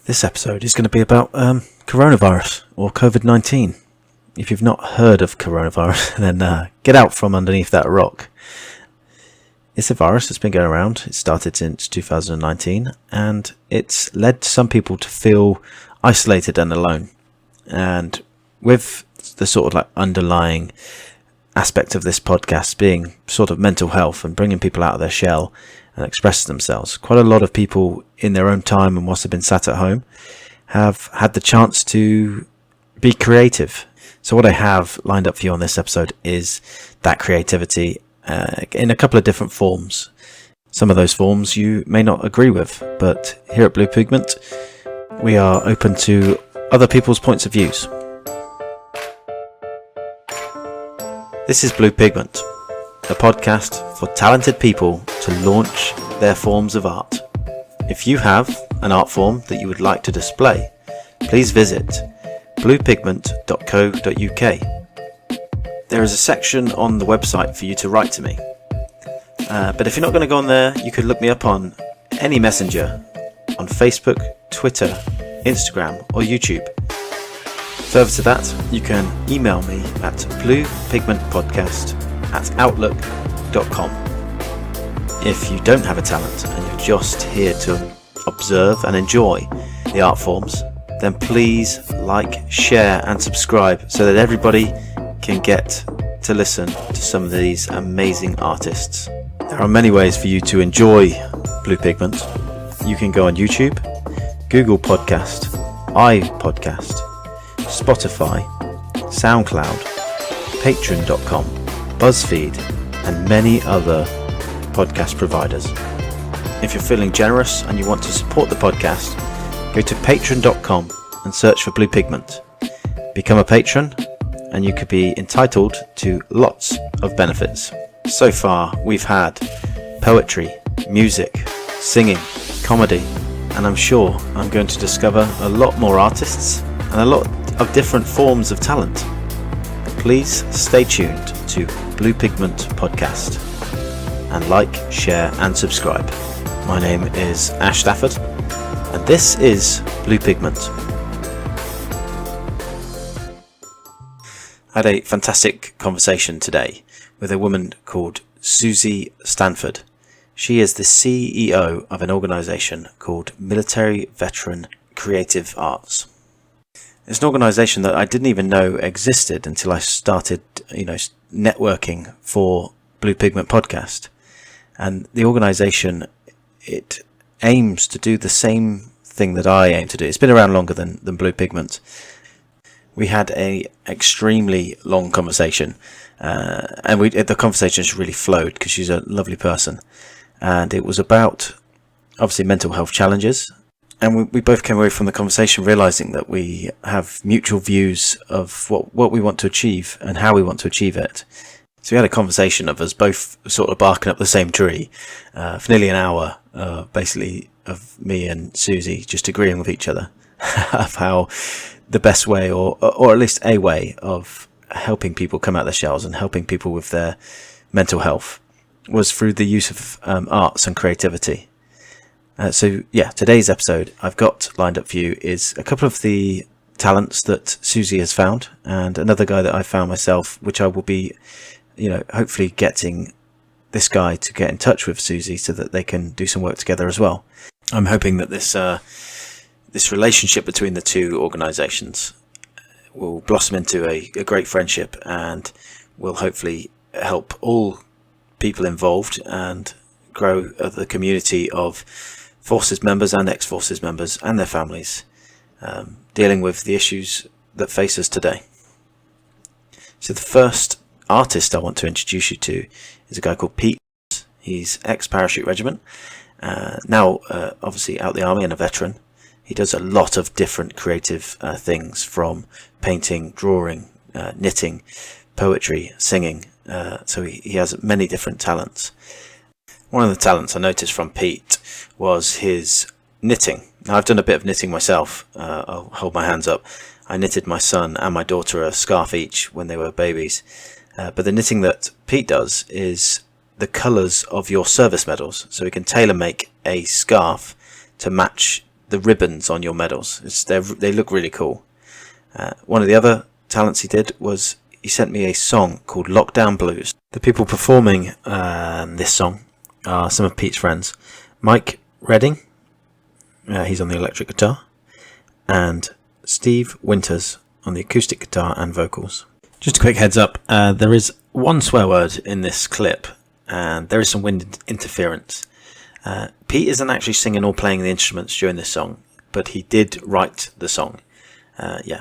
This episode is going to be about coronavirus or COVID-19. If you've not heard of coronavirus, then get out from underneath that rock. It's a virus that's been going around. It started since 2019, and it's led some people to feel isolated and alone. And with the sort of like underlying aspect of this podcast being sort of mental health and bringing people out of their shell and express themselves, quite a lot of people in their own time and whilst they've been sat at home have had the chance to be creative. So what I have lined up for you on this episode is that creativity in a couple of different forms. Some of those forms you may not agree with, but here at Blue Pigment we are open to other people's points of views. This is Blue Pigment, a podcast for talented people to launch their forms of art. If you have an art form that you would like to display, please visit bluepigment.co.uk. There is a section on the website for you to write to me. But if you're not going to go on there, you could look me up on any messenger, on Facebook, Twitter, Instagram or YouTube. Further to that, you can email me at bluepigmentpodcast@outlook.com. If you don't have a talent and you're just here to observe and enjoy the art forms, then please like, share and subscribe so that everybody can get to listen to some of these amazing artists. There are many ways for you to enjoy Blue Pigment. You can go on YouTube, Google Podcast, iPodcast, Spotify, SoundCloud, Patreon.com, BuzzFeed and many other podcast providers. If you're feeling generous and you want to support the podcast, go to Patreon.com and search for Blue Pigment. Become a patron and you could be entitled to lots of benefits. So far we've had poetry, music, singing, comedy, and I'm sure I'm going to discover a lot more artists and a lot of different forms of talent. Please stay tuned to Blue Pigment Podcast and like, share and subscribe. My name is Ash Stafford and this is Blue Pigment. I had a fantastic conversation today with a woman called Susie Stanford. She is the CEO of an organisation called Military Veteran Creative Arts. It's an organisation that I didn't even know existed until I started, networking for Blue Pigment Podcast. And the organisation, it aims to do the same thing that I aim to do. It's been around longer than Blue Pigment. We had a extremely long conversation, and the conversation just really flowed because she's a lovely person. And it was about, obviously, mental health challenges. And we both came away from the conversation realising that we have mutual views of what we want to achieve and how we want to achieve it. So we had a conversation of us both sort of barking up the same tree for nearly an hour, basically of me and Susie just agreeing with each other of how the best way or at least a way of helping people come out of their shells and helping people with their mental health was through the use of arts and creativity. Today's episode I've got lined up for you is a couple of the talents that Susie has found and another guy that I found myself, which I will be, hopefully getting this guy to get in touch with Susie so that they can do some work together as well. I'm hoping that this relationship between the two organisations will blossom into a great friendship and will hopefully help all people involved and grow the community of Forces members and ex-Forces members and their families dealing with the issues that face us today. So the first artist I want to introduce you to is a guy called Pete. He's ex-parachute regiment, now obviously out the army and a veteran. He does a lot of different creative things, from painting, drawing, knitting, poetry, singing. So he has many different talents. One of the talents I noticed from Pete was his knitting. Now, I've done a bit of knitting myself. I'll hold my hands up. I knitted my son and my daughter a scarf each when they were babies. But the knitting that Pete does is the colours of your service medals. So we can tailor make a scarf to match the ribbons on your medals. They look really cool. One of the other talents he did was he sent me a song called Lockdown Blues. The people performing this song are some of Pete's friends. Mike Redding, he's on the electric guitar, and Steve Winters on the acoustic guitar and vocals. Just a quick heads up, there is one swear word in this clip, and there is some wind interference. Pete isn't actually singing or playing the instruments during this song, but he did write the song.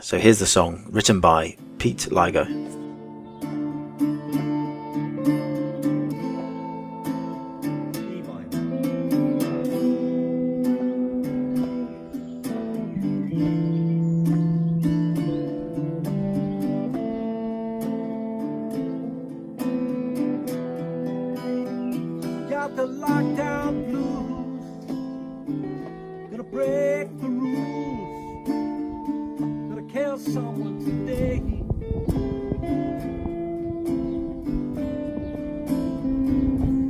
So here's the song, written by Pete Lygo. Got the lockdown blues, gonna break the rules, gonna kill someone today.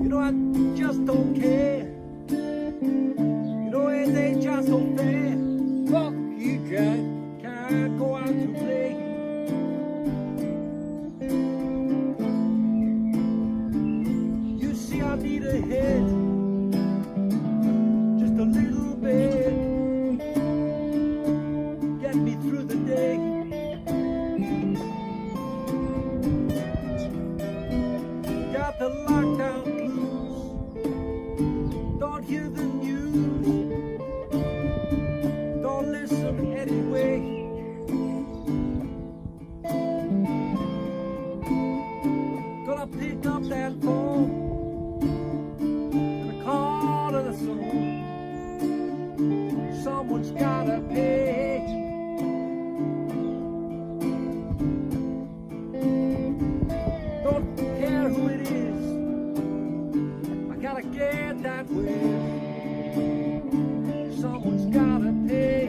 You know I just don't care, you know it ain't just so fair. Fuck you, Jack, can't go out to play. You see I need a hit, just a little bit, get me through the day. Got the lockdown blues, don't hear the news, don't listen anyway. Gonna pick up that phone, someone's gotta pay. Don't care who it is, I gotta get that way. Someone's gotta pay.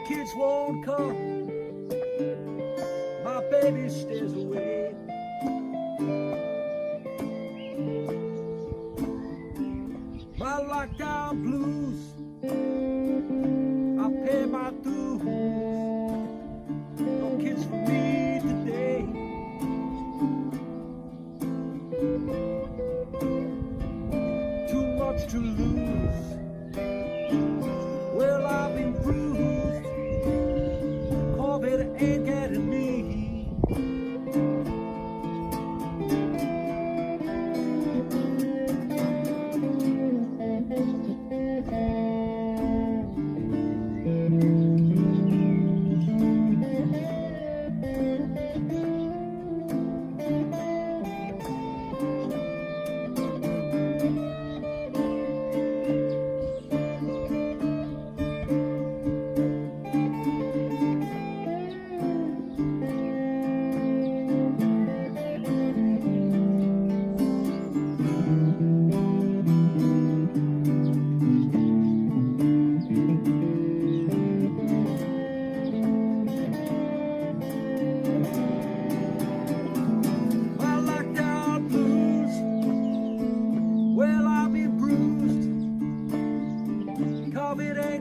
Kids won't come, my baby stays away. My lockdown blues, I pay my dues. No kids for me today. Too much to lose. Well, I've been bruised, COVID ain't getting me.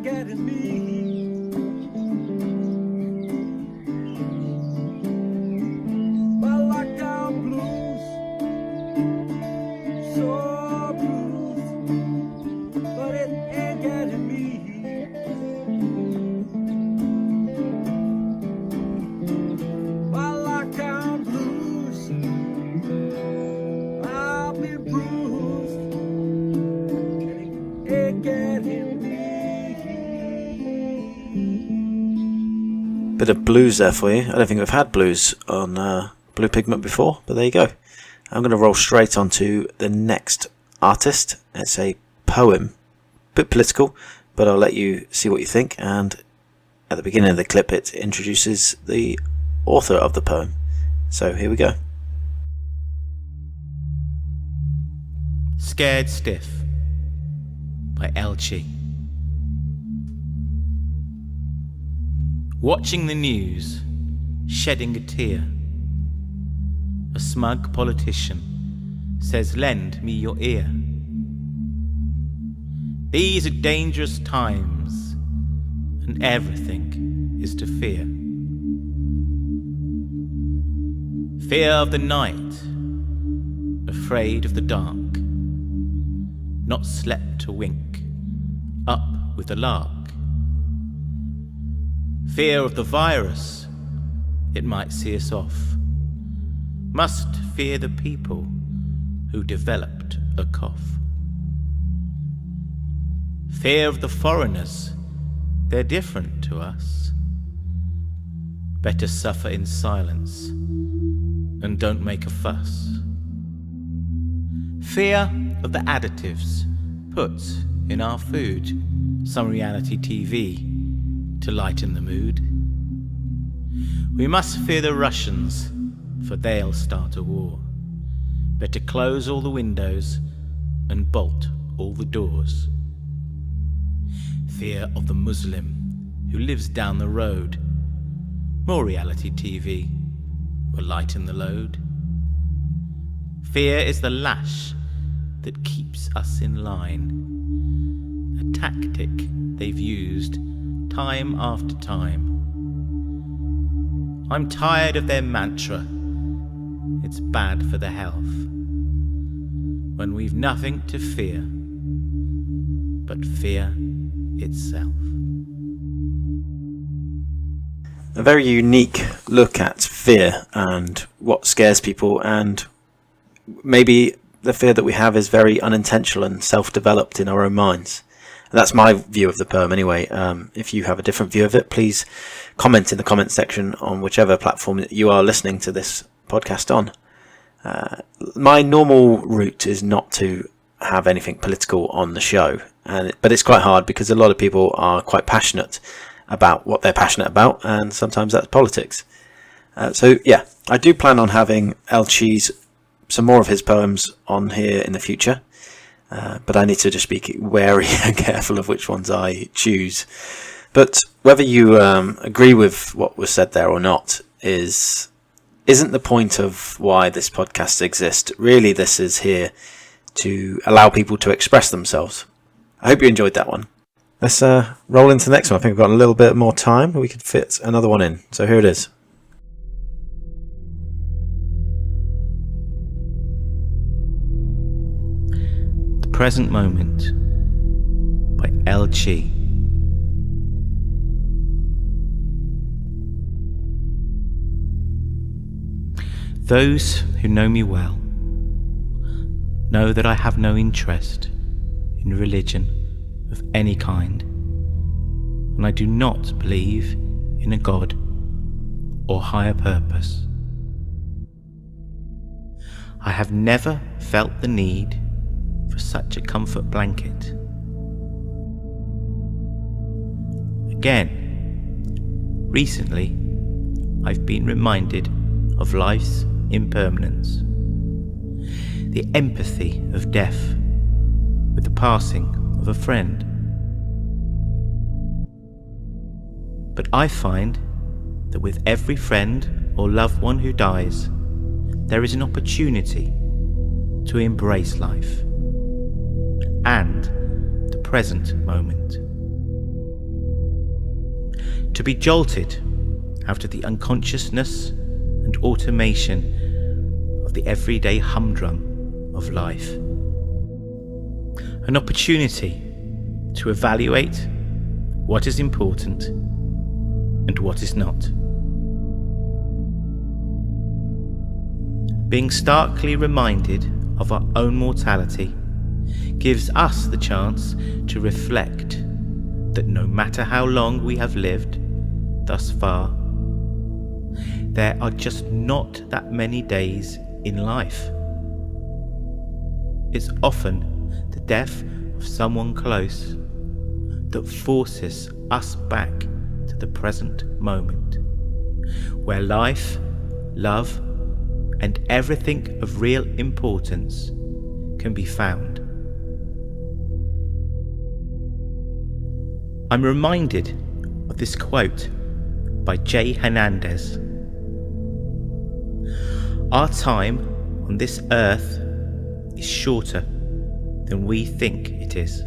ain't getting me. My lockdown blues, so blues, but it ain't getting me. My lockdown blues, I've been bruised, and it ain't getting me. Bit of blues there for you. I don't think we've had blues on Blue Pigment before, but there you go. I'm going to roll straight on to the next artist. It's a poem, a bit political, but I'll let you see what you think. And at the beginning of the clip, it introduces the author of the poem. So here we go. Scared Stiff by Elchi. Watching the news, shedding a tear. A smug politician says, "Lend me your ear." These are dangerous times, and everything is to fear. Fear of the night, afraid of the dark, not slept to wink, up with the lark. Fear of the virus, it might see us off. Must fear the people who developed a cough. Fear of the foreigners, they're different to us. Better suffer in silence and don't make a fuss. Fear of the additives put in our food, some reality TV to lighten the mood. We must fear the Russians, for they'll start a war. Better close all the windows and bolt all the doors. Fear of the Muslim who lives down the road. More reality TV will lighten the load. Fear is the lash that keeps us in line, a tactic they've used time after time. I'm tired of their mantra, it's bad for the health, when we've nothing to fear but fear itself. A very unique look at fear and what scares people, and maybe the fear that we have is very unintentional and self-developed in our own minds. And that's my view of the poem anyway. If you have a different view of it, please comment in the comment section on whichever platform that you are listening to this podcast on. My normal route is not to have anything political on the show, but it's quite hard because a lot of people are quite passionate about what they're passionate about, and sometimes that's politics. So yeah, I do plan on having Elchi's, some more of his poems on here in the future, but I need to just be wary and careful of which ones I choose. But whether you agree with what was said there or not isn't the point of why this podcast exists. Really, this is here to allow people to express themselves. I hope you enjoyed that one. Let's roll into the next one. I think we've got a little bit more time. We could fit another one in. So here it is. The Present Moment by Elchi. Those who know me well know that I have no interest in religion of any kind, and I do not believe in a God or higher purpose. I have never felt the need for such a comfort blanket. Again, recently I've been reminded of life's impermanence, the empathy of death with the passing of a friend. But I find that with every friend or loved one who dies, there is an opportunity to embrace life and the present moment. to be jolted out of the unconsciousness and automation of the everyday humdrum of life. An opportunity to evaluate what is important and what is not. Being starkly reminded of our own mortality gives us the chance to reflect that no matter how long we have lived thus far, there are just not that many days in life. It's often the death of someone close that forces us back to the present moment, where life, love, and everything of real importance can be found. I'm reminded of this quote by J. Hernandez. Our time on this earth is shorter than we think it is.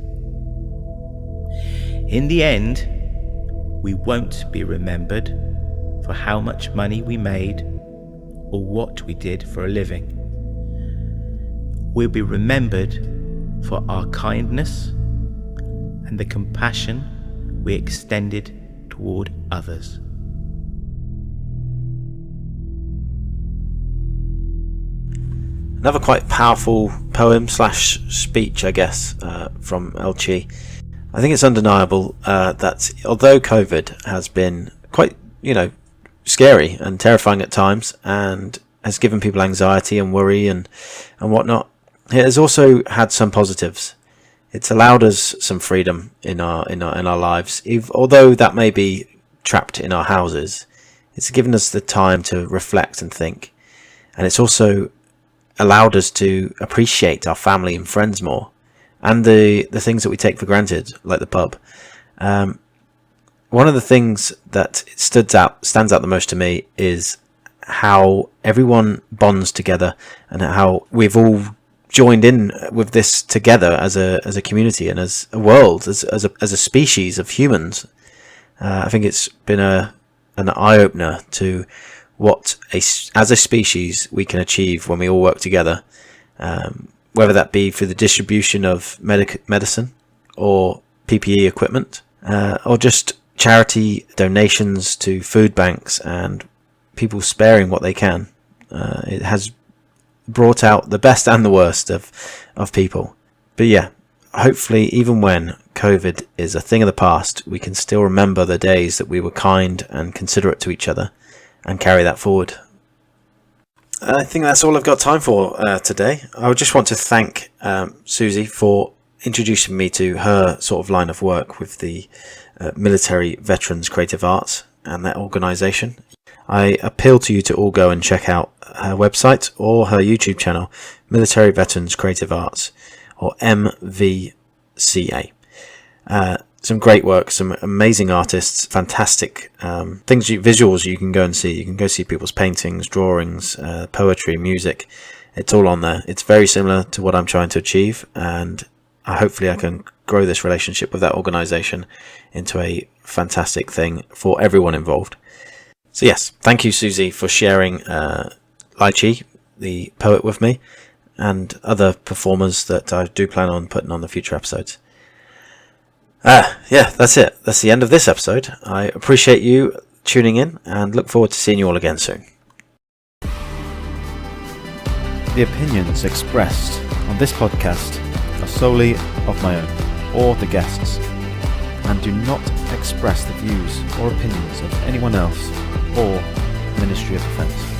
In the end, we won't be remembered for how much money we made or what we did for a living. We'll be remembered for our kindness and the compassion we extended toward others. Another quite powerful poem / speech, I guess, from Elchi. I think it's undeniable that although COVID has been quite, scary and terrifying at times, and has given people anxiety and worry and whatnot, it has also had some positives. It's allowed us some freedom in our lives, although that may be trapped in our houses. It's given us the time to reflect and think, and it's also allowed us to appreciate our family and friends more, and the things that we take for granted, like the pub. One of the things that stands out the most to me is how everyone bonds together, and how we've all joined in with this together as a community and as a world, as a species of humans. I think it's been an eye-opener to what as a species we can achieve when we all work together, whether that be through the distribution of medicine or PPE equipment, or just charity donations to food banks and people sparing what they can. It has brought out the best and the worst of people. But yeah, hopefully even when COVID is a thing of the past, we can still remember the days that we were kind and considerate to each other and carry that forward. I think that's all I've got time for today. I would just want to thank Susie for introducing me to her sort of line of work with the Military Veterans Creative Arts and that organisation. I appeal to you to all go and check out her website or her YouTube channel, Military Veterans Creative Arts, or MVCA. Some great work, some amazing artists, fantastic visuals you can go and see. You can go see people's paintings, drawings, poetry, music. It's all on there. It's very similar to what I'm trying to achieve, and hopefully I can grow this relationship with that organisation into a fantastic thing for everyone involved. So yes, thank you, Susie, for sharing Lychee, the poet, with me, and other performers that I do plan on putting on the future episodes. Yeah, that's it. That's the end of this episode. I appreciate you tuning in and look forward to seeing you all again soon. The opinions expressed on this podcast are solely of my own or the guests, and do not express the views or opinions of anyone else or Ministry of Defence.